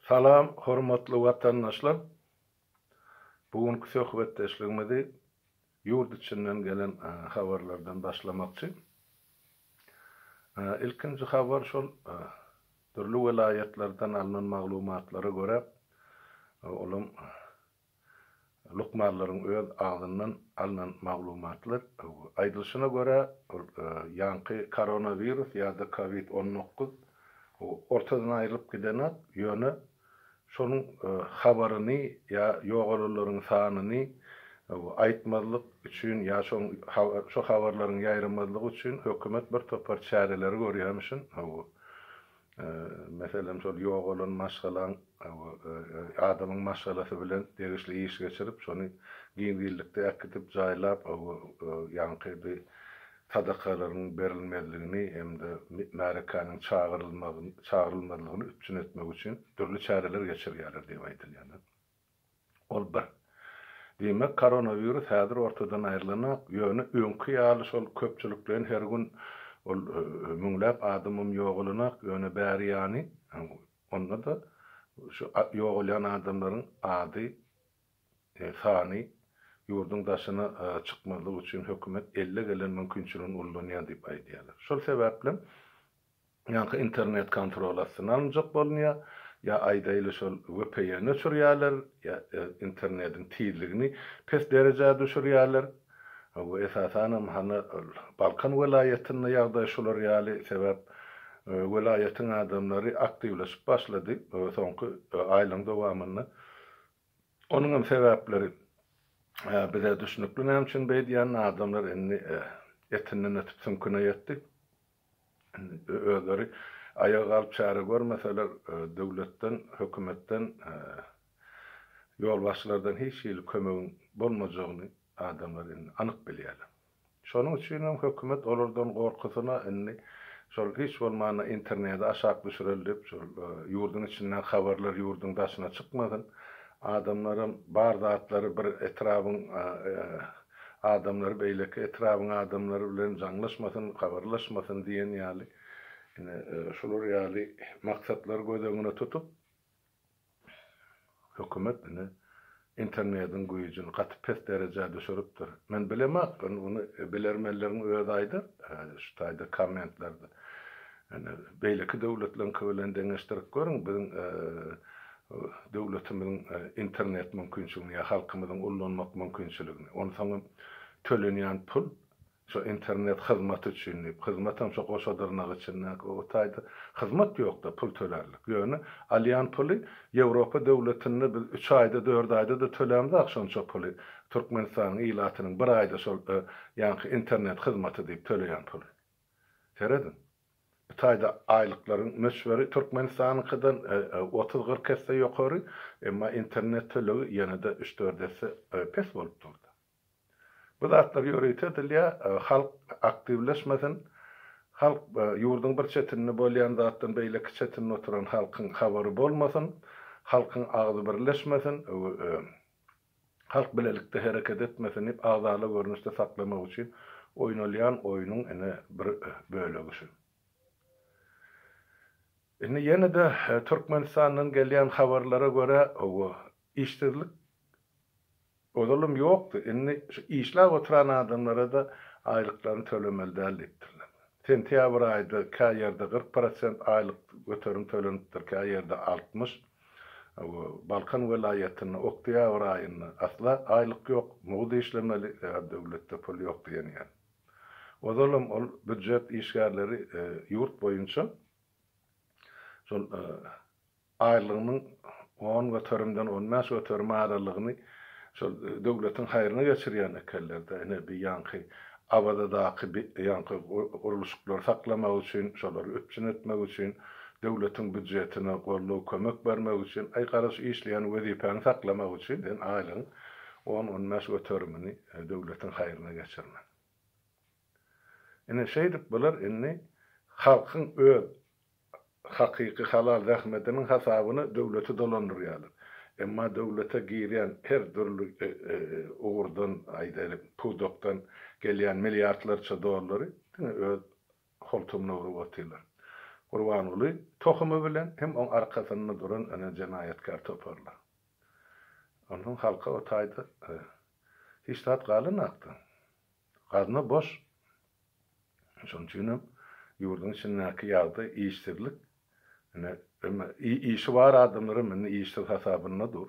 Salam, hormatly watandaşlar. Bugünkü söhbetdeşligimizi ýurt içinden gelen habarlardan başlamakçy. İlkinji habar şol türlü vilayetlerden alınan maglumatlara göre olum lukmarlaryň öz ağzyndan alınan maglumatlar aýdylyşyna göre ýanky koronavirus ýa-da COVID-19 ortadan aýrylyp gidenak ýöne şonuň habaryny ýa ýogalalaryň sanyny aýtmazlyk üçin ýa şo habarlaryň ýaýranmazlygy üçin hökümet bir topar çäreleri görýärmişin. Meselem şol ýogalan maşgalan adamyň maşgalasy bilen degişli iş geçirip şonu giňdirlikde äkitip jaýlap ýanky bir sadakalaryň berilmezligini hemde märekanyň çağrylmalygyny üçin etmek üçin türlü çäreler geçirýärler diýip aýdylýar. Ol bir. Demek koronavirus häzir ortadan aýrylanak ýöne öňkü ýaly şol köpçülikden her gün ol müňläp adamym ýogalanak ýöne bäri ýany onda da şu ýogalan adamlaryň ady sany ýurdun daşyna çykmalyk üçin hökümet elle gelen mümkinçiligiň ullanýar diýip aýdýarlar. Şol sebäple ýanky internet kontrolasyny alınjak bolýar ýa aýdaýly şol VPN sürýärler ýa internetin tizligini pes derejede düşürýärler. Bu esasan hana Balkan vilayetinde ýagdaý şolar ýaly sebäp vilayetin adamlary aktivleşip başlady soňky aýlaryň dowamyny. Onuň hem sebäpleri bize düşünükli näme beýdiýän adamlar indi etinden ötüp sümküne ýetdi. Özleri ayağa alıp çare görmeseler döwletden, hökümetden, ýolbaşçylardan hiç ýyly kömegiň bolmajagyny adamlar indi anyk bilýärler. Şonuň üçin hem hökümet olardan gorkusyna indi şol hiç bolmana internete aşak düşürilip şol ýurdun içinden habarlar ýurdun daşyna çykmadan adamlaryň bar zatlary bir etrabyň adamlary beýleki etrabyň adamlary bilen jaňlaşmasyn, habarlaşmasyn diýen ýaly şolar ýaly maksatlar göz tutup hökümet internetin güýjüni gaty pes derejede düşüripdir. Men bilemek, onu bilermelleriň öz aýdyr, şu taýda kommentlerde. Beýleki döwletler bilen deňeşdirip görüň, biziň döwletimiň internet mümkinçiligini ýa halkymyzyň ullanmak mümkinçiligini. Onu soňra tölenýän pul şu internet hyzmaty üçin, hyzmat hem şo goşadyrnak üçin, o taýda hyzmat ýokda pul tölerlik. Ýöne alýan puly Ýewropa döwletinde biz 3 aýda 4 aýda da tölemdik şonça puly. Türkmenistanyň ilatynyň bir aýda şol ýanky internet hyzmaty diýip töleýän puly. Seredin. Bu taýda aýlyklaryň meşweri Türkmenistanyňkydan 30-40 kesse ýokary, emma internet tölegi ýene-de 3-4 esse pes bolup durdy. Bu zatlar ýöreýär, halk aktivleşmesin, halk ýurdun bir çetinini bolýan zatdan beýleki çetinine oturan halkyň habary bolmasyn, halkyň agzy birleşmesin, halk bilelikde hereket etmesin, hep azaly görnüşde saklamak üçin oýnalýan oýunyň bir bölegi. Ýene-de Türkmenistanyň gelýän habarlara göre işsizlik odalım yoktu. Şu işler oturan adamlara da aylıklarını tölemeli dälipdirler. Sentýabr aýda ka ýerde 40% aylyk göterim tölenipdir, ka ýerde 60. Balkan vilayetinde oktýabr aýynda asla aylyk ýok, muğda işlemeli döwletde pul ýok diýen ýa. Odalım ol büdjet işgärleri ýurt boýunça şol aylygynyň 10 göterimden 15 göterim aralygyny şol döwletiň haýryna geçirýän ekellerde bir ýanky abadadaky ýanky uruluşlar saklamak üçin, şolary üçin etmek üçin, döwletiň büdjetine gollaw kömek bermek üçin, aýgaraş işleýän wezipany saklamak üçin aýlygyň 10-15 göterimini döwletiň haýryna geçirmek. Şeýdip bolar halkyň öz hakyky halal rahmetiniň hasabyny döwleti dolandyrýarlar. Emma döwlete girýän her türlü uğurdan aýdaly pudokdan gelýän milliardlarça dollary öz holtumuna urup otyrlar. Gurbanuly tohumy bilen hem on arkasynda duran ana jenayetkar toparlar. Onun halka o taýda hiç tat galyn akdy. Gazyna boş. Şoň üçin ýurdun içindäki ýagdy iýişdirlik. Ene işi var adamların meni işsiz hasabyna dur.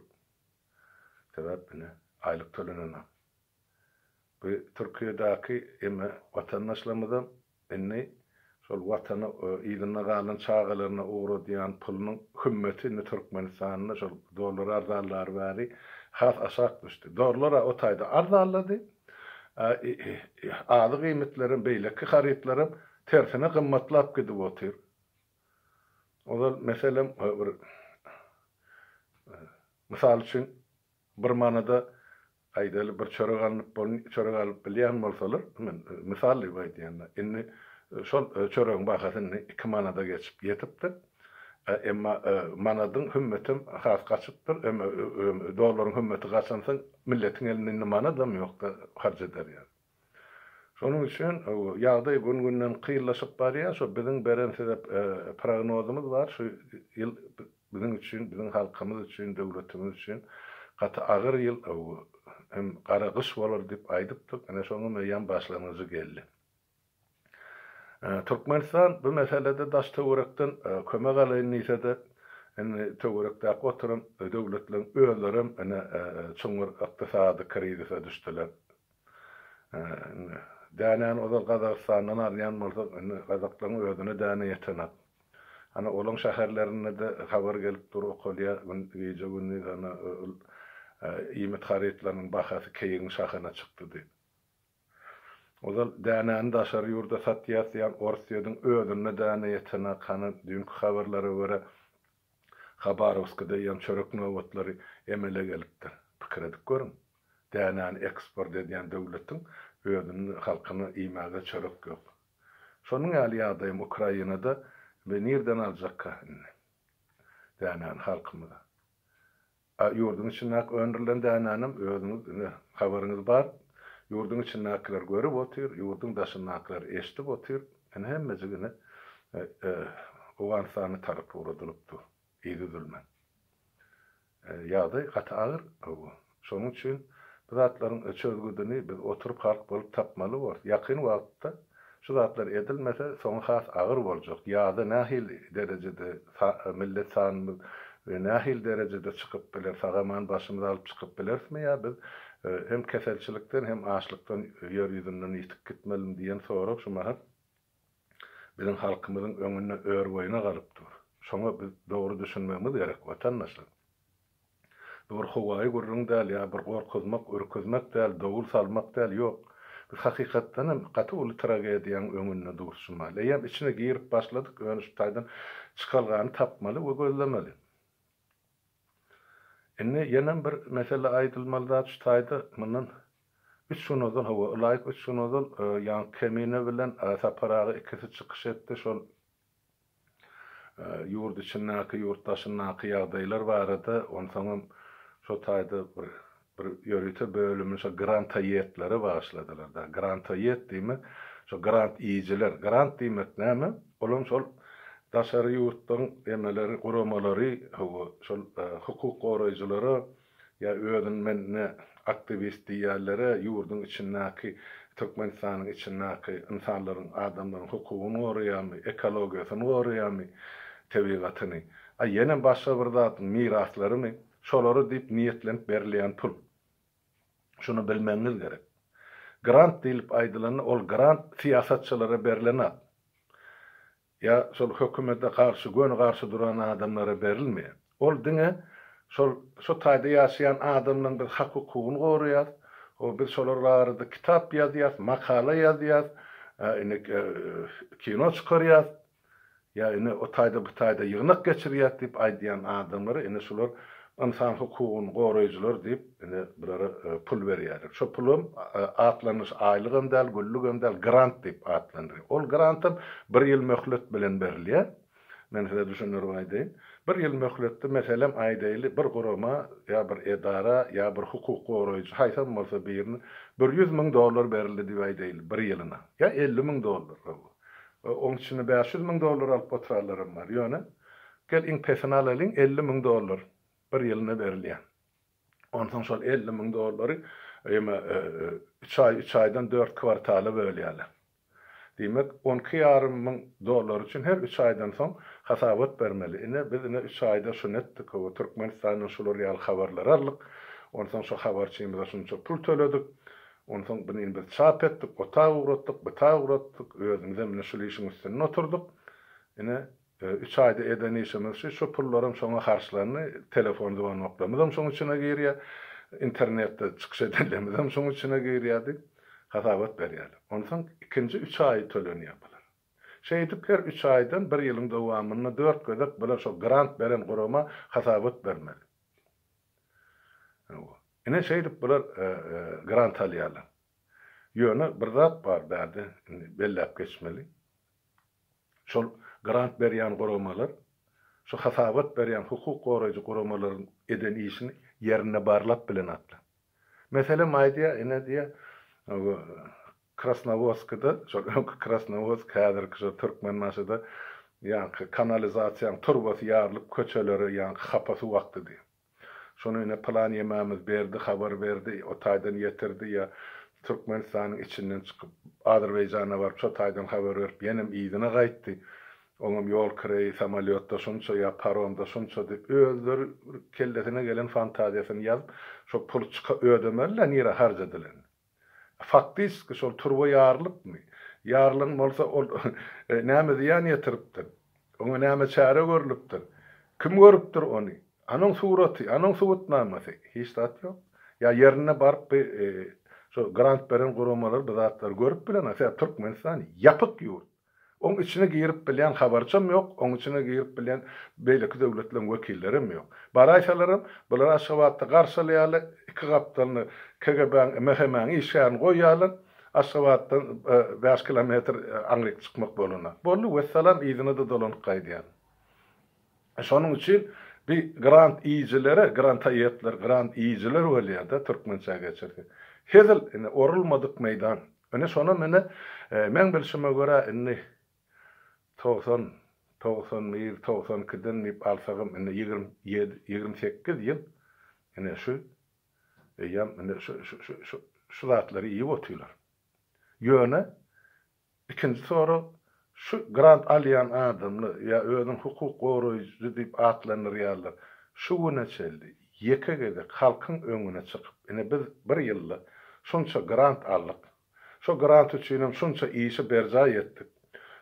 Sebäp ene aýlyk tölenene. Bu Türkiýedäki emme watandaşlarymyzdan enne şol watana ýylyna galan çağalaryna uğradyan pulunyň hümmeti Türkmenistanyna şol dolar arzanlar bäri has aşak düşdi. Dolara o taýda arzanlady. Azy gymmetlerin beýleki haritlaryň tersine gymmatlap gidip otyr. Olar meselem misal üçin bir manada aýdaly bir çörek alyp bilýän bolsalar, men misal diýýän. Inni şol çöregiň bahasyny 2 manada geçip ýetipdir. Emma manadyň hümmetim has gaçypdyr. Emma dolaryň hümmeti gaçansa milletiň elinde manadam ýokda harç eder ýa. Şonuň üçin ýagdaý gün-günden kıyırlaşyp barýar. Şo biziň beren sebäp prognozumuz bar. Şu ýyl biziň üçin, biziň halkymyz üçin, döwletimiz üçin gaty agyr ýyl hem gara gyş bolar diýip aýdypdyk. Ana şoňa meýan başlanyjy geldi. Türkmenistan bu meselede daş töwerekden kömek alaýyn diýse-de, töwerekde oturan döwletleriň öýlerim çoňur ykdysady krizise düşdiler. Dänen ozal Gazakstandan aryan bolsa, Gazaklaryň özüne däne ýetenek. Ana olaň şäherlerinde de habar gelip dur okulya gece günni ana iýmet haritlarynyň bahasy keýiň şäherine çykdy diýip. Ozal dänen daşary ýurda satýarsyan Orsiýadyň özüne däne ýetenek hany dünkü habarlara görä Habarovskda ýa çörek nowatlary emele gelipdir. Pikir edip görüň. Dänen eksport edýän döwletiň özüniň halkyny iýmäge çörek ýok. Şonuň ýaly Ukrainada we nerden aljakka? Dänen halkymyza. Ýurdun içindäki öndürilen dänenim özüniň habaryňyz bar. Ýurdun içindäkiler görüp otyr, ýurdun daşyndakiler eşdip otyr. Hemmejigini owansany tarap uradylypdy. Ýa-da ýagdaý gaty agyr. Şonuň üçin bu zatlaryň çözgüdini biz oturup halk bolup tapmaly bol. Ýakyn wagtda şu zatlar edilmese soňy has agyr boljak. Ýa-da nähil derejede millet sanyny we nähil derejede çykyp biler, sagaman başymyza alyp çykyp bilersmi ýa biz hem keselçilikden hem açlykdan ýer ýüzünden ýitip gitmelim diýen sorag şu mahat biziň halkymyzyň öňünde ör boýuna galypdyr. Şoňa biz dogry düşünmemiz gerek watandaşlar. Bir howaý gurrun däl ýa bir gorkuzmak, ürküzmek däl, dowul salmak däl ýok. Biz hakykatdan hem gaty uly tragediýaň öňünde durşmaly. Ýa içine girip başladyk, öňü şu taýdan çykalgany tapmaly we gözlemeli. Enne ýene bir mesele aýdylmaly şu taýda mundan 3 şonozal hawa laýyk 3 şonozal ýa kemine bilen saparagy ikisi çykyş etdi. Şol ýurt içindäki ýurtdaşyndaky ýagdaýlar barada onsoň şu taýda bir ýörüte bölümü şu grantaýetleri başladylar da. Grantaýet diýmek, şu grant iýijiler. Grant diýmek näme? Olam şol daşary ýurtdyň emeleri, guramalary, şol hukuk goraýjylary ýa özüň menne aktivist diýerlere ýurdun içindäki Türkmenistanyň içindäki insanlaryň, adamlaryň hukugyny goraýarmy, ekologiýasyny goraýarmy, tebigatyny. Ýene başga bir zatyn miraslarymy şolary diýip niýetlenip berilýän pul. Şunu bilmeniz gerek. Grant diýilip aýdylan ol grant siýasatçylara berilen. Ya şol hökümete karşı, gönü karşı duran adamlara berilmeýär. Ol diňe şo taýda ýaşaýan adamlaryň bir hak hukugyny goraýar. O biz şolar barada kitap ýazýar, makala ýazýar, kino çykarýar. Ya o taýda bu taýda ýygnak geçirýär diýip aýdýan adamlara şolar insan hukugyny goraýjylar diýip birara pul berýär. Şo pulum atlanyş aýlygym däl, güllügüm däl grant diýip atlandyr. Ol grantym 1 ýyl möhlet bilen berilýär. Men size düşünür aýdym. 1 ýyl möhletde meselem aýdaýly bir gurama ýa bir edara ýa bir hukuk goraýjy haýsam bolsa birini $100,000 berildi diýip aýdaýly 1 ýylyna. Ya $50,000. Onun içine $500.000 alıp oturarlarım var. Ýöne gel iň pesini alalyň $50.000 bir ýylyna berilýän. Ondan şol $50.000 ýa-da 3 aýdan 4 kwartaly bölýärler. Demek $12.500 üçin her 3 aýdan soň hasabat bermeli. Biz 3 aýda şunu etdik, o Türkmenistanyň şol real habarlary aldyk. Ondan soň şu habarçymyza şunça pul töledik. Ondan soň bunu biz çap etdik, ota uğratdyk, bita uğratdyk, özümize mine şol işiň üstüne oturduk. 3 aýda eden işimiz şu pullarym şoňa harçlanyny telefonda bolan noktamyzam şoň içine girýär. İnternette çykyş edenlerimizam şoň içine girýärdi. Hasabat berýärler. Ondan soň ikinji 3 aý tölenýär bular. Şeýdip her 3 aýdan 1 ýylyň dowamyna 4 gözek bular şo grant beren gurama hasabat bermeli. Şeýdip bular grant alýarlar. Ýöne bir zat bar bärde, bellep geçmeli. Şol grant berýän guramalar, şo hasabat berýän hukuk goraýjy guramalaryň eden işini ýerine barlap bilen atlar. Mesele maýdya diýe Krasnovodsk'da, Krasnovodsk häzirki şu Türkmen maşyda ýa-ni kanalizasiýaň turbasy ýarylyp köçeleri ýa-ni hapasy wagty diýip. Şonu plan ýememiz berdi, habar berdi, o taýdan ýetirdi ýa Türkmenistanyň içinden çykyp Azerbaýjana baryp şu taýdan habar berip ýenem ýygyna gaýtdy. Oňam ýol kirei, samolyotda şunça ýa paromda şunça diýip özleri kellesine gelen fantaziýasyny ýazyp, şo pul ödemerler, nire harjadylar. Faktiski şol turba ýarylypmy? Ýarlyň bolsa ol näme diýen ýetiripdir. Oňa näme çäre görülipdir? Kim görüpdir ony? Anyň suraty, anyň suwutnamasy hiç zat ýok. Ya ýerine baryp şo grant beren guramalar bizatlar görüp bilen, asa Türkmenistan ýapyk ýurt. Oň içine girip bilen habarçam ýok, oň içine girip bilen beýleki döwletleriň wekillerim ýok. Baraýşalaryň bular Aşgabatda garşylaýarlar, iki gapdalyny KGB-niň mehemany işgän goýýarlar. Aşgabatdan 5 kilometr aňryk çykmak bolana. Bolly wessalam ýygyna da dolanyp gaýdýar. Şonuň üçin bir grant ýyjylary, grant aýetler, grant ýyjylar bolýar-da türkmençe geçirdi. Hezil orulmadyk meýdan. Şonu men bilşime görä 92-den nip alsagym 28 ýyl şu zatlary iyi otylar. Ýöne ikinji soru şu grant alýan adamly ýa özüň hukuk goraýjy diýip atlanýarlar. Şu güne çeldi. Ýekegede halkyň öňüne çykyp, biz bir ýylda şunça grant aldyk. Şu grant üçin şunça işi berja etdik.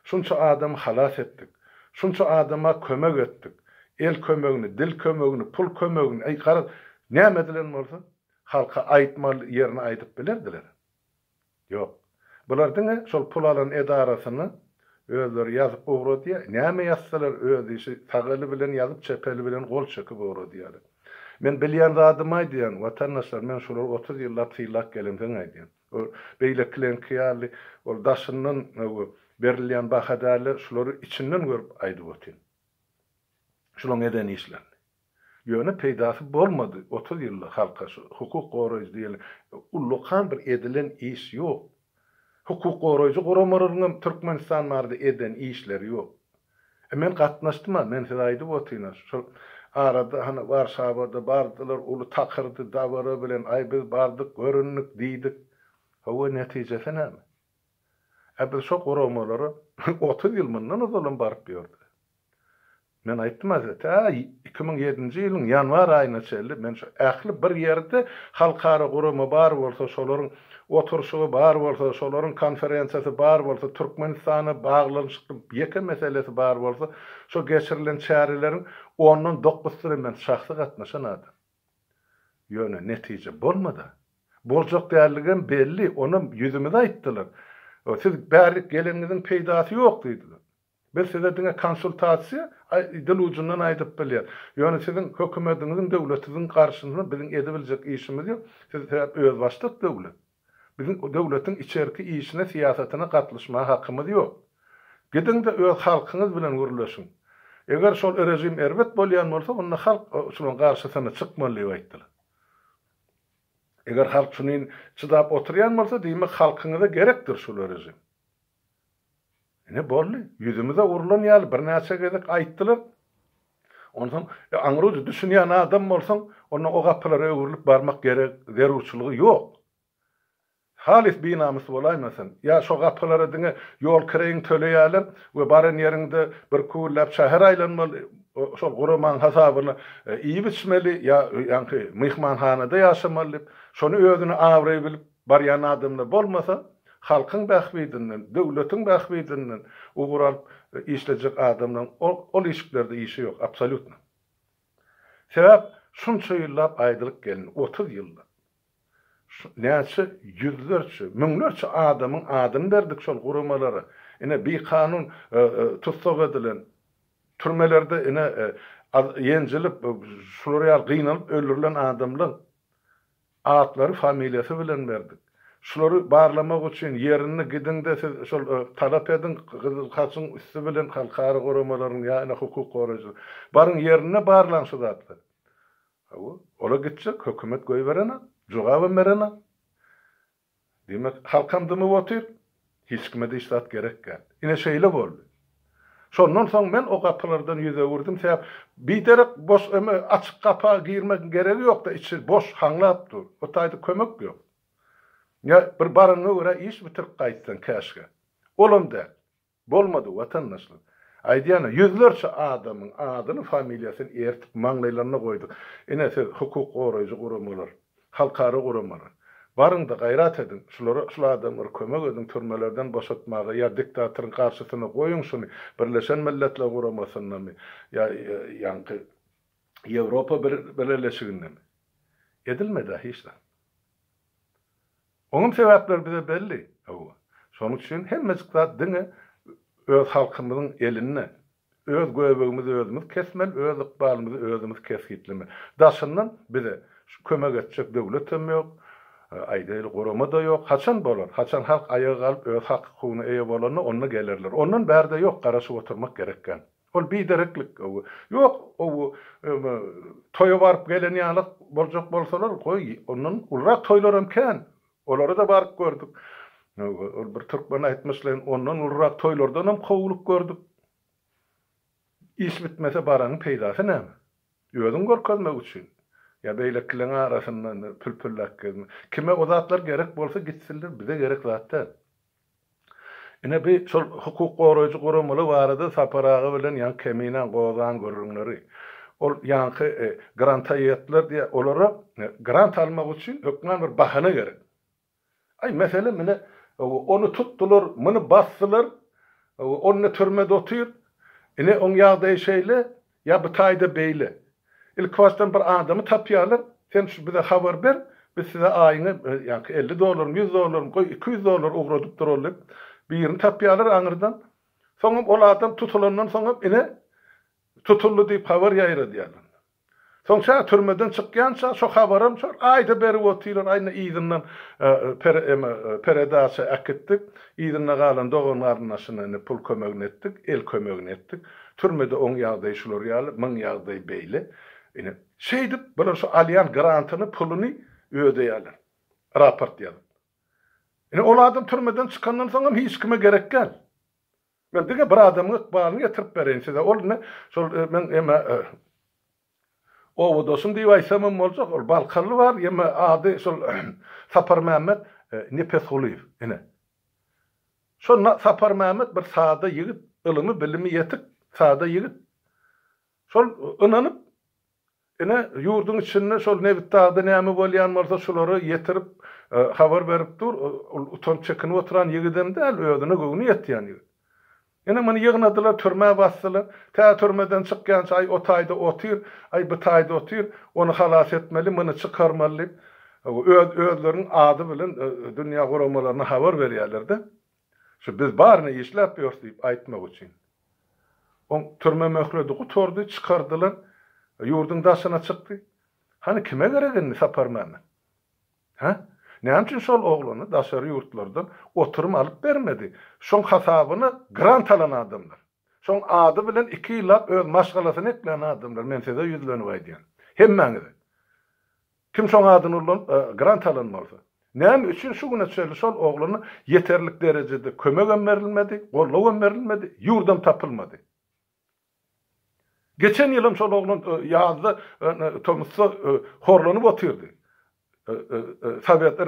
Şunça adam halas etdik. Şunça adama kömek etdik. El kömegini, dil kömegini, pul kömegini, näme edilen bolsa halka aýtmaly ýerine aýdyp bilerdiler. Ýok. Bular diňe şol pul alan edarasyny özleri ýazyp uğradyýar. Näme ýazsalar öz işi tagaly bilen ýazyp çepeli bilen gol çekip uğradyýar. Men bilýän zadymy aýdýan, watandaşlar, men şolar 30 ýyllap syýlak gelemden aýdýan. O beýleklen kyýaly, ol daşynyň berilýän bahadary şolary içinden görüp aýdyp otyn. Şolaň eden işler. Ýöne peýdasy bolmady 30 ýyllyk halka hukuk goraýjy diýeler. Ullukan bir edilen iş ýok. Hukuk goraýjy guramalaryň Türkmenistan barada eden işler ýok. Men gatnaşdym, men size aýdyp otyn. Şol arada Warşawada bardylar, uly takyrdy dawara bilen biz bardyk, görünnik diýdik. Hawa netijesi näme? Biz şo guramalary 30 ýyl mundan uzalan baryp ýördi. Men aýtdym azata 2007-nji ýylyň ýanwar aýyna çeldi. Men şu ähli bir ýerde halkara gurama bar bolsa, şolaryň oturşugy bar bolsa, şolaryň konferensiýasy bar bolsa, Türkmenistana baglanyşyk ýeke meselesi bar bolsa, şo geçirilen çäreleriň 10-dan 9-syny men şahsy gatnaşan adam. Ýöne netije bolmady. Boljak däldigen belli, onu ýüzümize aýtdylar. Siz bäri geleniňiziň peýdasy ýok diýdiler. Biz size diňe konsultasiýa dil ucundan aýdyp bilýär. Ýöne siziň hökümetiňiziň, döwletiniň garşysynda biziň edebiljek işimiz ýok. Siz öz başlyk döwlet. Biziň döwletiň içerki işine, siýasatyna gatnaşma hakkymyz ýok. Gidin de öz halkyňyz bilen görleşiň. Eger şol rejim erbet bolýan bolsa, onda halk şonuň garşysyna çykmaly diýip aýtdylar. Eger halk şuny çydap oturýan bolsa, diýmek halkyňyza gerekdir şol rejim. Ne bolly? Yüzümüze urulan ýaly bir näçe gezek aýtdylar. Ondan aňryjy düşünýän adam bolsaň, ona o gapylara öwürlüp barmak gerek, zerurçylygy ýok. Halis binamys bolaýmasyn. Ya şo gapylara diňe ýol kireýiň töleýärler we baran ýerinde bir kullap şäher aýlanmaly. Şol guraman hasabyny iyi biçmeli ya ýa-ni mehmanhanada ýaşamaly. Şonu özüne awry bilip barýan adamlar bolmasa, halkyň bähbedinden, döwletiň bähbedinden ugural işlejek adamlaryň ol işiklerde işi ýok, absolutna. Sebäp şunça ýyllap aýdylyk gelin, 30 ýylda. Näçe yüzlerçe, müňlerçe adamyň adyny berdik şol guramalara. Ine bir kanun tutsak edilen türmelerde ine ýenjilip, şuraya gıynalıp öldürülen adamlaryň atlary familiýasy bilen berdik. Şolary barlamak üçin ýerini gidinde şol talap edin, kaçyň üstü bilen halkary guramalaryň ýa-ni hukuk goraýjy. Barın ýerine barlanşy zatlar. Ola gitjek, hökümet goý berene, jogaba berene. Demek halkamdymy otyr, hiç kime de istat gerekkä. Ine şeýle boldy. Şondan soň men o kapylardan ýüze wurdum. Sebäp biderek boş açyk kapa girmek geregi ýok da içi boş haňlap dur. O taýda kömek ýok. Ya bir baranyňa görä iş bitirip gaýtsan käşge. Olamda bolmady watandaşlyk. Aýdýany yüzlerçe adamyň adyny, familiýasyny ertip maňlaýlaryna goýdyk. Ine hukuk goraýjy guramalar, halkary guramalar. Barın da gayrat edin. Şulara adamlar kömek edin türmelerden boşaltmaga ya diktatorun karşısına koyun şunu. Birleşen Milletler guramasına mı? Ya yankı Avrupa birleşiğinde mi? Edilmedi hiç de. Onun sebepleri bize belli. Sonuç için hem mezgıda dine öz halkımızın eline, öz göbeğimizi özümüz kesmel, öz ıkbalımızı özümüz keskitleme. Daşından bize kömek edecek devletim yok. Aýdyl gorama da ýok. Haçan bolar? Haçan halk ayağa alyp öz hak hukugyna eýe bolany onna gelirler. Ondan bärde ýok, garaşyp oturmak gerekken. Ol bidereklik. Ýok, o toýa baryp gelen ýalyk boljak bolsalar, goý, ondan ulrak toýlarym ken. Olary da baryp gördük. Ol bir türkmen aýtmyşlar, ondan ulrak toýlardan hem kowulyp gördük. İş bitmese baranyň peýdasy näme? Özüň görkezmek üçin. Ya beýlekileň arasyndan pülpüllak gezme. Kime o zatlar gerek bolsa gitsinler, bize gerek zatlar. Ine bir şol hukuk goraýjy guramaly barada saparagy bilen ýa kemine gozan görüňleri. Ol ýa grant aýetler diýe olara grant almak üçin hökmen bir bahana gerek. Ay mesele mene onu tutdular, muny basdylar, onu türmede otyr. Ine on ýagdaý şeýle ya bu taýda beýle. İlk baştan bir adamı tapýarlar. Sen şu bize haber ber, biz size aýyny ýa-ni $50, $100, $200 ugradyp durarlar. Birini tapýarlar aňyrdan. Soňra ol adam tutulandan soňra ine tutuldy diýip haber ýaýradýarlar. Soňra türmeden çykýança şo habarym şol aýda beri otyrlar, aýna ýygynyň peredasy aketdik. Ýygyna galan doganlaryň aşyna pul kömegini etdik, el kömegini etdik. Türmede on ýagdaý şular ýaly, myň ýagdaý beýle. Ine şeydip bular şu alyan grantını pulunu ödeýärler. Raport ýazyp. Ine ol adam türmeden çykandan soň hiç kime gerek gel. Men dige bir adamyň ykbalyny getirip bereň size. Ol ne? Şol men ema o dostum diýip aýsamam boljak. Ol Balkarly bar, ema ady şol Sapar Mehmet Nepethuliýew. Ine. Şol Sapar Mehmet bir sada ýigit, ilymy bilimi ýetik sada ýigit. Şol ynanyp ine ýurdun içinde şol nebitdagda näme bolýan bolsa şolary ýetirip habar berip dur. Utan çekinip oturan ýigidem däl, özüne göwni ýetýän ýigit. Ine meni ýygnadylar, türmäge basdylar. Ta türmeden çykýança ay o taýda otyr, ay bu taýda otyr, onu halas etmeli, meni çykarmaly. Özleriň ady bilen dünýä guramalaryna habar berýärler-de. Şu biz barny işläp ýörüp diýip aýtmak üçin. On türme möhredi gutordy, çykardylar. Yurdun daşına çykdy. Hani kime geregini Sapar Mehmet? Ha? Näme üçin şol oglany daşary ýurtlardan oturum alyp bermedi? Şoň hasabyny grant alan adamlar. Şoň ady bilen 2 ýyllap öz maşgalasyny eklen adamlar. Men size ýüzlenip aýdýan. Hemmäňize. Kim şoň adyny grant alan bolsa? Näme üçin şu güne çöli şol oglany yeterlik derecede kömek verilmedi, gollaw verilmedi, yurdam tapylmady. Geçen ýylym şol oglan ýazda Tomusda horlanyp otyrdy. Sovet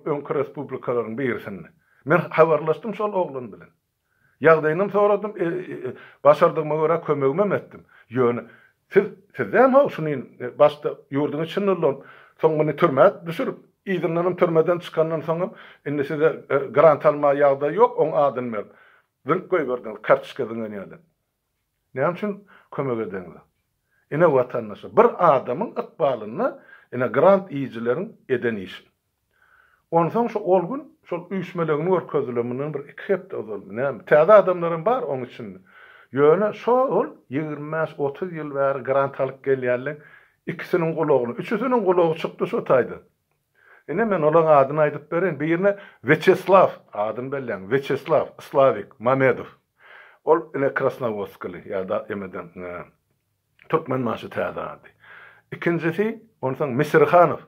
Öňkü respublikalaryň birisinde. Men habarlaşdym şol oglan bilen. Ýagdaýyny soradym, başardygyma görä kömegime etdim. Ýöne sizdem ha şuny başda ýurduň içinde bolan soň meni türmäge düşürüp İzirlenim türmeden çıkandan sonra indi size grant alma ýagda ýok, oň adyn ber. Zınk goýberdiň, kartçykadan ýaly. Näme üçin kömek edeňiz? Ine watandaşa bir adamyň ykbalyny ine grant iýjileriň eden işi. Ondan şu olgun şol üýşmelegini görkezleminiň bir iki hepde ozaldy. Näme? Täze adamlaryň bar oň üçin. Ýöne şol 20-30 ýyl bäri grant alyp gelýärler. İkisiniň gulagyny, üçüsiniň gulagy çykdy şu taýda. Ine men olan adyny aýdyp beren. Birine Vyacheslav adyny belläň. Vyacheslav Slavik Mamedov. Ol ine Krasnovodskly ýa-da emeden Türkmen maşy täze ady. İkincisi ondan Misirhanov.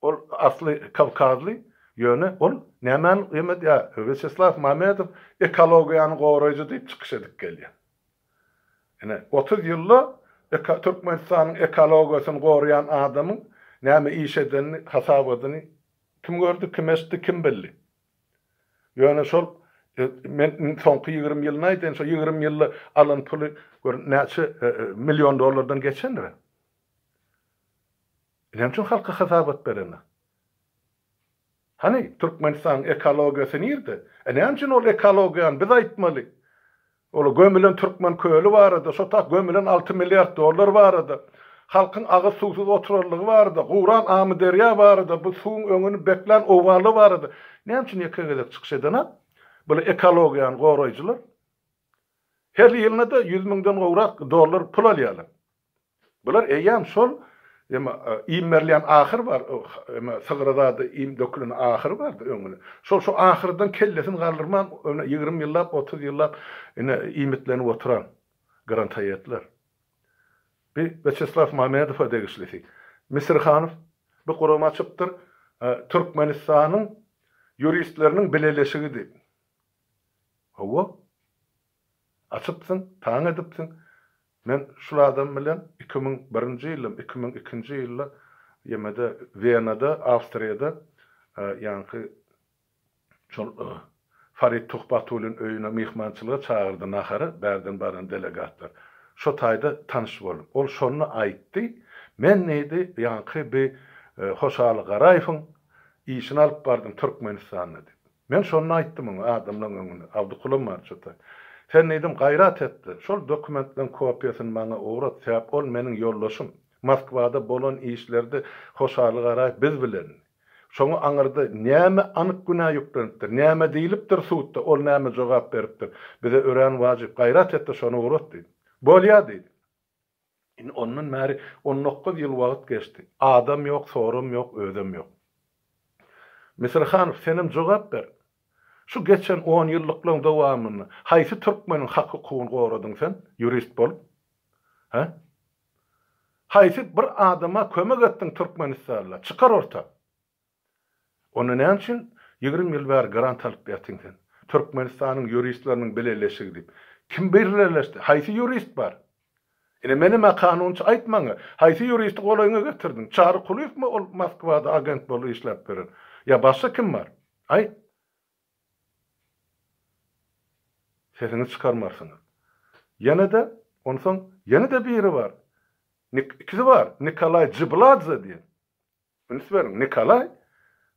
Ol asly Kavkazly ýöne ol nämen emed ýa Vyacheslav Mamedov ekologiýany goraýjy diýip çykyş edip gelýär. Ine 30 ýylda Türkmenistanyň ekologiýasyny goraýan adamyň näme iş edenini hasap edeni kim gördü, kim esdi, kim belli. Ýöne şol men soňky 20 ýylyna aýdyn, şo 20 ýylda alan puly näçe milyon dollardan geçendir. Näme üçin halka hasap et bereni? Hani Türkmenistan ekologiýasy nirde? Näme üçin ol ekologiýany biz aýtmaly? Ol gömülen Türkmen köýeli barada, şo tak gömülen 6 milyard dollar barada. Halkın ağı susuz oturarlığı vardı. Quran amı derya vardı. Bu suun öňüni beklen ovalı vardı. Näme üçin ýekegede çykyş edene? Bu ekologiýany goraýjylar her ýylna da 100 000 gowrak dollar pul alýarlar. Bular eýam şol iýmerleýän ahyr bar. Sygyrada da iým dökülen ahyr bardy öňüne. Şol ahyrdan kellesin galdyrman 20 ýyllap 30 ýyllap iýmitlenip oturan garantaýetler. Vyacheslav Mamedov degişlisi. Misirhanov bu gorama çypdyr. Türkmenistanyň juristleriniň bileleşigi diýip. Hawa açypsyň, taň edipsiň. Men şol adam bilen 2001-nji ýyl, 2002-nji ýylda ýemede Wienada, Awstriýada ýa-ni şol Farid Tuhbatulyň öýüne mihmançylyga çağırdy nahary, bärden baran delegatlar. Şo taýda tanyş boldum. Ol şonu aýtdy. Men näde ýa-ni bir Hoşaly Garaýewiň işini alyp bardym Türkmenistana diýip. Men şonu aýtdym adamlaryň öňünde. Abdukulam marçata. Sen nädim gaýrat etdi. Şol dokumentlerin kopiýasyny maňa uğrat täp ol meniň ýoldaşym. Moskwada bolan işlerde Hoşaly Garaýew biz bilen. Şoňa aňyrda näme anyk günah ýüklenipdir, näme diýilipdir suwtda, ol näme jogap beripdir. Bize ören wajyp gaýrat etdi şonu uğrat diýdi. Bolýa diýdi. Onun märi 19 ýyl wagt geçdi. Adam ýok, sorum ýok, özüm ýok. Misirhanov senem jogap ber. Şu geçen 10 ýyllyklaryň dowamyny haýsy türkmeniň hak hukugyny goradyň sen, jurist bolup? Ha? Haýsy bir adama kömek etdiň Türkmenistanla, çykar orta. Onu näme üçin 20 ýyl bäri grant alyp ýatyň sen? Türkmenistanyň juristleriniň beleleşigi diýip. Kim belirleşdi? Haýsy jurist bar? Ine menime kanunçy aýtmaňa, haýsy juristi golaýyňa getirdiň? Çary Kulyevmi ol Moskwada agent bolup işläp beren? Ya başga kim bar? Ay. Sesini çıkarmarsyňyz. Ýene-de onsoň ýene-de biri bar. İkisi var. Nikolay Jibladze diýen. Bunu söýleň, Nikolay.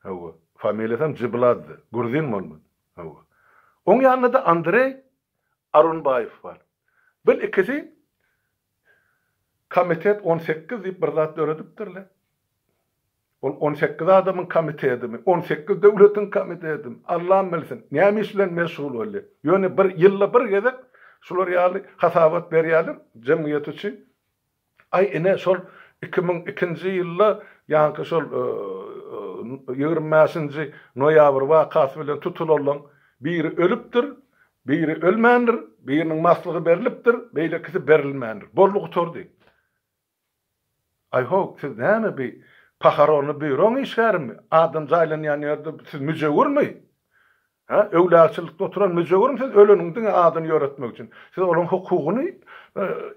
Hawa, familiýasam Jibladze. Gruzin bolmaly. Hawa. Oň ýanynda Andrey Arunbayev var. Bu ikisi komitet 18 diýip bir zat öredipdirler. Ol 18 adamyň komitetimi, 18 döwletiň komitetimi. Allah bilsin. Näme iş bilen meşgul boldy. Ýöne bir ýylda bir gezek şular ýaly hasabat berýärler jemgyýet üçin. Ay ene şol 2002-nji ýylda ýa-ni şol 20-nji noýabr wakasy bilen tutulan biri ölüpdir, biri ölmändir, biriniň maslygy berilipdir, beýlekisi berilmändir. Bollugy tordy. Ay hope siz näme bir paharonu büyron işermi? Adam zaylanyan yerde siz mücevir mi? Ha, övlärçilikde oturan mücevir mi? Siz ölünüňiň adyny ýöretmek üçin. Siz olaň hukugyny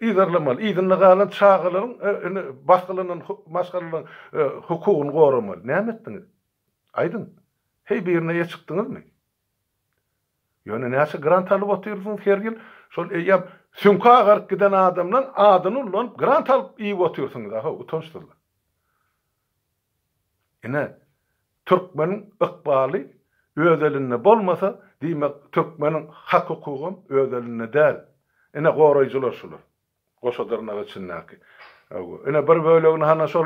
iýerlemaly, iýdinle galan çağılaryň başgalarının hukugyny goramaly. Näme etdiňiz? Aydın. Hey birine ýeçikdiňizmi? Ýöne näçe grant alyp oturýarsyňyz her ýyl? Şol eýap sümka agarıp giden adamdan adyny ulanyp grant alyp iýip oturýarsyňyz. Aha, utançdylar. Ine Türkmeniň ykbaly ödeline bolmasa, diýmek Türkmeniň hak hukugy ödeline däl. Ine goraýjylar şular. Goşadarna geçinläki. Ine bir bölegini hana şol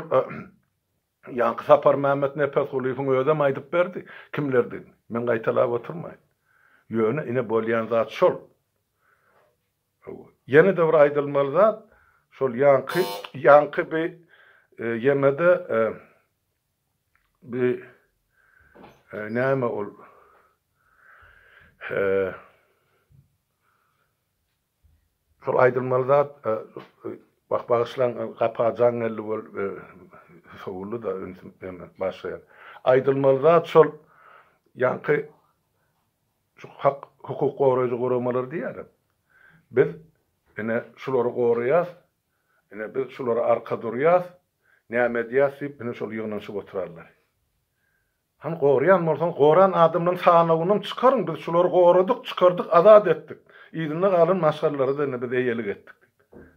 Ýanky Sapar Mehmet Nepetgulyň ödem aýdyp berdi. Kimler dedi? Men gaýtalap oturmaýyn. Ýöne ine bolýan zat şol. Ýene de bir aýdylmaly zat şol ýanky bir ýemede bir näme ol şol aýdylmaly zat bagyslan gapajan elli bol sowulu da başlaýar. Aýdylmaly zat şol ýanky şu hak hukuk goraýjy goramalar diýär. Biz ine şulary goraýas, ine biz şulary arka durýas, näme diýäsip ine şol ýygnanyşyp oturarlar. Han goraýan bolsaň, goran adamdan sanawyny çykaryň, biz şulary goradyk, çykardyk, azat etdik. Ýygyny galan maşgalary da ine biz eýelik etdik.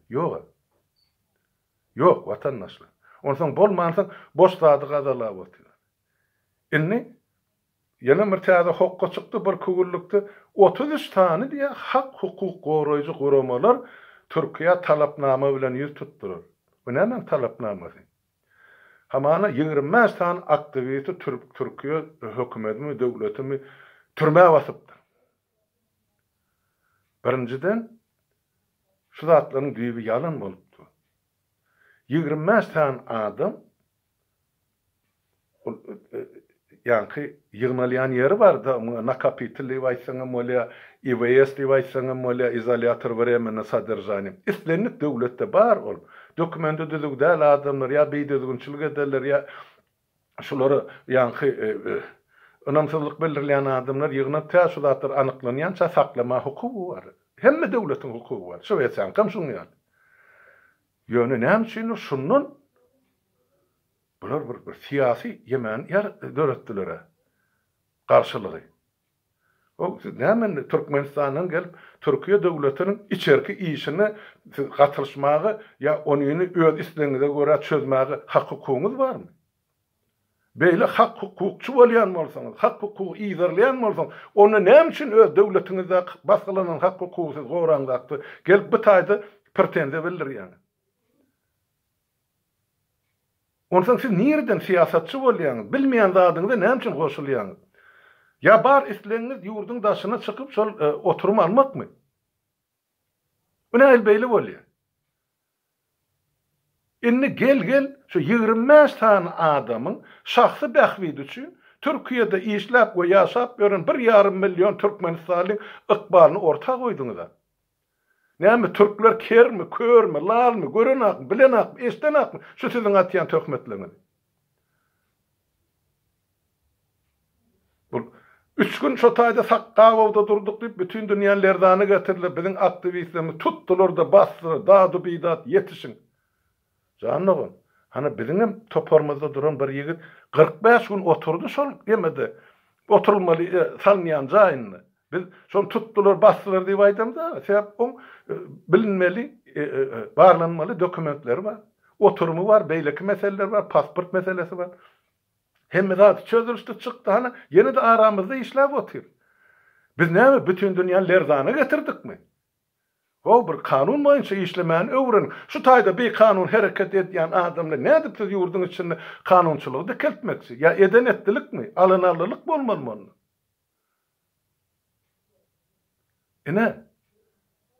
Ýok. Ýok, watandaşlar. Ondan bolmansaň, boş zady gazalap oturýar. Inni yana mertebe hukka çykdy bir kugurlukda 33 tane diye hak hukuk goraýjy goramalar Türkiýe talapnama bilen ýüz tutdurar. Bu näme talapnamasy? Hamana 25 tane aktivity Türkiýe hökümetimi, döwletimi türmäge basypdyr. Birinciden şu zatlaryň düýbi ýalan bolupdy. 25 tane adam ýanky ýygnalýan ýeri bar da, nakapitel diýip aýtsaňam bolýa, IVS diýip aýtsaňam bolýa, izolyator временне содержание. Islenip döwletde bar ol. Dokumenty düzükdäl adamlar ýa beýdüzgünçilik ederler ýa şolary ýanky önamsızlyk bildirýän adamlar ýygnap täşudatlar anyklanýança saklama hukugy bar. Hemme döwletiň hukugy bar. Şu etsen kam şunu ýa. Ýöne näme üçin şunun bular bir siyasi yemen yer döretdilere karşılığı. O näme Türkmenistanyň gelip Türkiýe döwletiniň içerki işine gatylşmagy ya onyny öz isleňize görä çözmäge hak hukugyňyz barmy? Beýle hak hukukçy bolýan bolsaňyz, hak hukuky iýerleýän bolsaň, onu näme üçin öz döwletiňizde baskalanan hak hukuky goraňdakdy gelip bu taýda pretensiýa bildirýän. Ondan siz nereden siyasatçı bolýaňyz? Bilmeýän zadyňyza näme üçin goşulýaňyz? Ya bar isleňiz ýurduň daşyna çykyp şol oturum almakmy? Bu näme beýle bolýar? Inni gel şu 25 tane adamın şahsy bähwidi üçin Türkiýede işläp we ýaşap ýören 1,5 milyon Türkmenistanlyň ykbalyny orta goýduňyz. Näme türkler kermi, körmi, lalmy, görenakmy, bilenakmy, eşdenakmy? Şu siziň atýan töhmetleriniz. Bu 3 gün şu taýda Saqqawda durduk diýip bütün dünýäň lerdany getirdiler. Biziň aktivistlerimiz tutdular da basdylar, dady bidat yetişin. Janlygyn, hani biziň toparmazda duran bir ýigit 45 gün oturdu şol ýemede. Oturulmaly salmaýan jaýyny. Biz şonu tutdular, bastılar diýip aýdym da, sebäp o bilinmeli, barlanmaly dokumentleri var. Oturumu var, beýleki meseleler var, pasport meselesi var. Hemme zat çözülüşdi çykdy, hana ýene de aramyzda işläp otyr. Biz näme bütün dünýäň lerzany getirdikmi? O bir kanun boýunça işlemän öwren. Şu taýda bir kanun hereket edýän adamlar näde biz ýurduň içinde kanunçylygy keltmekçi? Ya edenetdilikmi? Alanalylyk bolmaly. Ine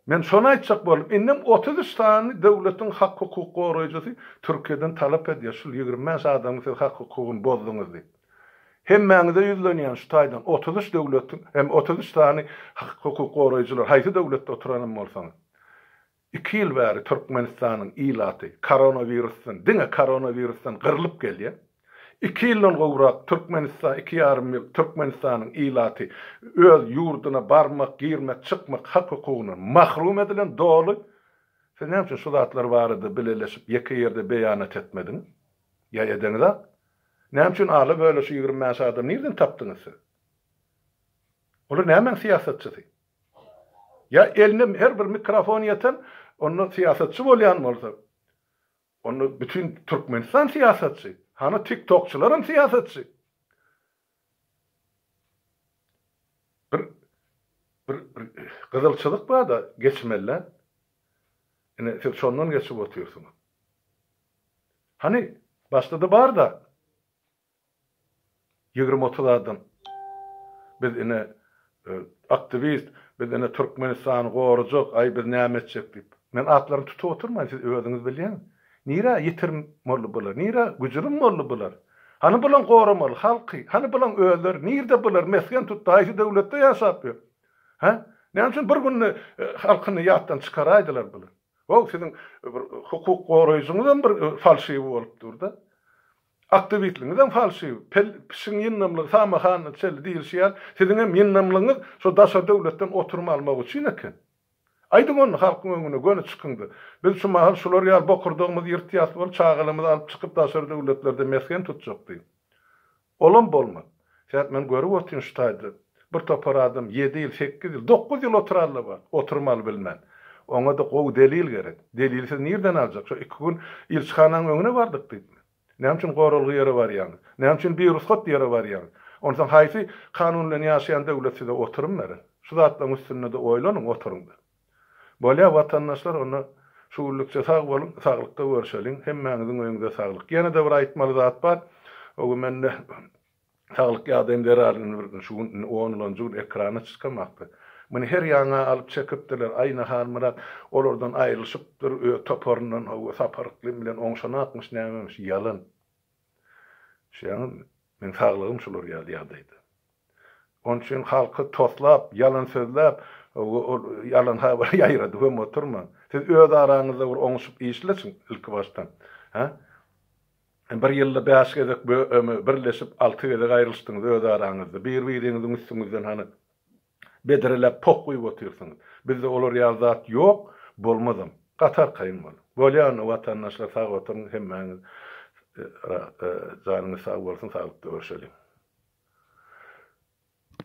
men şonu aýtjak bolup, innem 33 tane döwletiň hak hukuk goraýjysy Türkiýeden talap edýär. Şu 25 adamyň hak hukugyny bozduňyz diýip. Hemmäňize ýüzlenýän şu taýdan 33 döwletiň hem 33 tane hak hukuk goraýjylar haýsy döwletde oturan bolsaňyz. 2 ýyl bäri Türkmenistanyň ilaty koronavirusdan gyrylyp gelýär. 2 ýyldan gowrak Türkmenistan 2,5 ýyl Türkmenistanyň ilaty öz ýurduna barmak, girmek, çykmak hak hukugyny mahrum edilen dogly. Sen näme üçin şu zatlar barady bileleşip ýeke ýerde beýanat etmediň? Ya edeňiz? Näme üçin aly böyle şu 20 adam nerden tapdyňyz? Olar näme siýasatçysy? Ya eline her bir mikrofon ýeten, onu siýasatçy bolýan bolsa. Onu bütün Türkmenistan siýasatçy. Hana TikTokçuların siyasetçi. Bir kızılçılık var da geçmeliler. Yani siz sondan geçip otuyorsunuz. Hani başladı var da 20-30 adam biz yine aktivist, biz yine Türkmenistan'ı goracak, ay biz näme etjek diýip. Men atlaryny tutup oturmaýyn, siz özüňiz bilýän. Nira yitirm molly bular, nira güjürüm molly bular. Hani bulan goramaly halky, hani bulan öýler, nirde bular mesken tutdy, aýsy döwletde ýaşapýar. Ha? Näme üçin bir günni halkyny ýatdan çykaraýdylar bular. O sizin hukuk goraýjyňyzdan bir falşy bolup durdy. Aktivistliňizden falşy, pişiň ýynnamlygy samahan çel diýilýär. Sizin hem ýynnamlygyňyz şu daşa döwletden oturma almak üçin eken. Aýdyň onu halkyň öňüne göne çykyndy. Biz şu mahal şular ýar bokurdygymyz ýyrtýat bolup çağılymyzy alyp çykyp daşa döwletlerde mesken tutjak diýip. Olam bolmaz. Şärt men görüp oturýan şu taýda bir topar adam 7 ýyl, 8 ýyl, 9 ýyl oturarly bar. Oturmaly bilmän. Oňa da gowy delil gerek. Delilsiz nerden aljak? Şu 2 gün ilçixananyň öňüne bardyk diýip. Näme üçin goralgy ýere bar ýa-ni? Näme üçin bir ruhsat ýere bar ýa-ni? Ondan haýsy kanun bilen ýaşaýan döwletde oturmary. Şu zatlaryň üstünde de oýlanyň oturuň. Bolýa watandaşlar onu şuurlukça sag bolun, saglykda görüşeliň. Hemmäňiziň öňünde saglyk. Ýene de bir aýtmaly zat bar. O mende saglyk ýadym derarlyny şu 10 ýyl ekrana çykamakdy. Meni her ýaňa alyp çekipdiler, aýna harmyrat, olardan aýrylyşyp bir toporundan o saparykly bilen oňşana atmış nämemiş ýalan. Şeň men saglygym şular ýadydy. Onun üçin halky toslap, ýalan sözläp, yalan haber ýaýrady hem oturma. Siz öz araňyzda bir oňşup işlesin ilki baştan. Ha? Bir ýylda 5 gezek birleşip 6 gezek aýrylşdyňyz öz araňyzda. Bir-biriňiziň üstüňizden hani bederelep pok goýup oturýarsyňyz. Bizde olar ýazat ýok, bolmadym. Gatar kaýyn bol. Bolýan watandaşlar sag oturuň hemmäňiz janyňyz sag bolsun, saglykda görüşelim.